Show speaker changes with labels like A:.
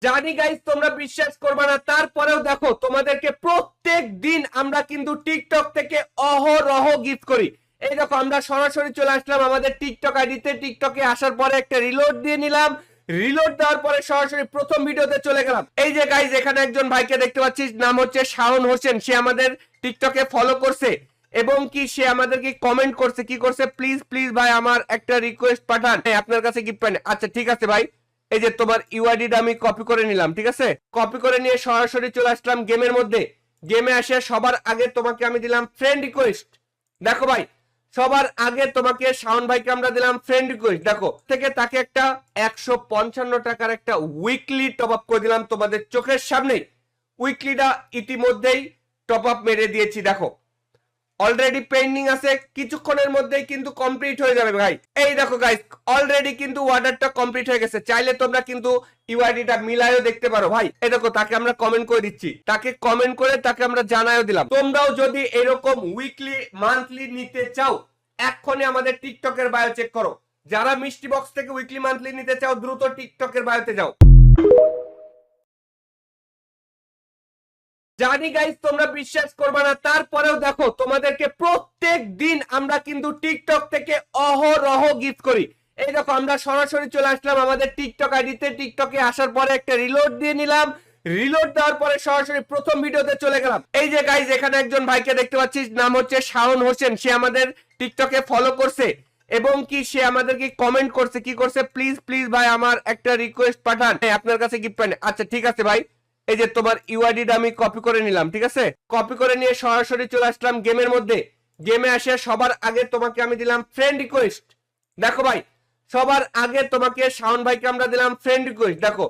A: জানি গাইস তোমরা বিশ্বাস করবে না, তারপরেও দেখো তোমাদেরকে প্রত্যেক দিন আমরা কিন্তু টিকটক থেকে অহরহ গিফট করি। এই দেখো আমরা সরাসরি চলে আসলাম আমাদের টিকটক আইডিতে। টিকটকে আসার পরে একটা রিলোড দিয়ে নিলাম। রিলোড দেওয়ার পরে সরাসরি প্রথম ভিডিওতে চলে গেলাম। এই যে গাইস এখানে একজন ভাইকে দেখতে পাচ্ছিস, নাম হচ্ছে শাওন হোসেন। সে আমাদের টিকটকে ফলো করছে এবং কি সে আমাদেরকে কমেন্ট করছে, কি করছে, প্লিজ প্লিজ ভাই আমার একটা রিকোয়েস্ট পাঠান, আপনার কাছে গিফট পান। আচ্ছা ঠিক আছে ভাই, এই যে তোমার ইউআইডিটা আমি কপি করে নিলাম। ঠিক আছে, কপি করে নিয়ে সরাসরি চলে আসলাম গেমের মধ্যে। গেমে আসে সবার আগে তোমাকে আমি দিলাম ফ্রেন্ড রিকোয়েস্ট। দেখো ভাই, সবার আগে তোমাকে শাওন ভাইকে আমরা দিলাম ফ্রেন্ড রিকোয়েস্ট। দেখো থেকে তাকে একটা 155 টাকার একটা উইকলি টপ আপ করে দিলাম তোমাদের চোখের সামনেই। উইকলিটা ইতিমধ্যেই টপ আপ মেরে দিয়েছি। দেখো অলরেডি পেন্ডিং আছে, কিছুক্ষণের মধ্যেই কিন্তু কমপ্লিট হয়ে যাবে ভাই। এই দেখো গাইস অলরেডি কিন্তু অর্ডারটা কমপ্লিট হয়ে গেছে। চাইলে তোমরা কিন্তু ইউআইডিটা মিলায়ও দেখতে পারো ভাই। এই দেখো তাকে আমরা কমেন্ট করে দিচ্ছি, তাকে কমেন্ট করে তাকে আমরা জানায়ও দিলাম। তোমরাও যদি এরকম উইকলি মান্থলি নিতে চাও, এক্ষুনি আমাদের টিকটকের বায়ো চেক করো। যারা মিষ্টি বক্স থেকে উইকলি মান্থলি নিতে চাও দ্রুত টিকটকের বায়োতে যাও। জানি গাইস তোমরা বিশ্বাস করবে না, তারপরেও দেখো তোমাদেরকে প্রত্যেক দিন আমরা কিন্তু টিকটক থেকে অহরহ গিফট করি। এই দেখো আমরা সরাসরি চলে আসলাম আমাদের টিকটক আইডিতে। টিকটকে আসার পরে একটা রিলোড দিয়ে নিলাম। রিলোড দেওয়ার পরে সরাসরি প্রথম ভিডিওতে চলে গেলাম। এই যে গাইস এখানে একজন ভাইকে দেখতে পাচ্ছিস, নাম হচ্ছে শাওন হোসেন। সে আমাদের টিকটকে ফলো করছে এবং কি সে আমাদেরকে কমেন্ট করছে, কি করছে, প্লিজ প্লিজ ভাই আমার একটা রিকোয়েস্ট পাঠান, আপনার কাছে গিফট পান। আচ্ছা ঠিক আছে ভাই, এই যে তোমার ইউআইডিটা আমি কপি করে নিলাম। ঠিক আছে, কপি করে নিয়ে সরাসরি চলে আসলাম গেমের মধ্যে। গেমে আসে সবার আগে তোমাকে আমি দিলাম ফ্রেন্ড রিকোয়েস্ট। দেখো ভাই, সবার আগে তোমাকে শাওন ভাইকে আমরা দিলাম ফ্রেন্ড রিকোয়েস্ট। দেখো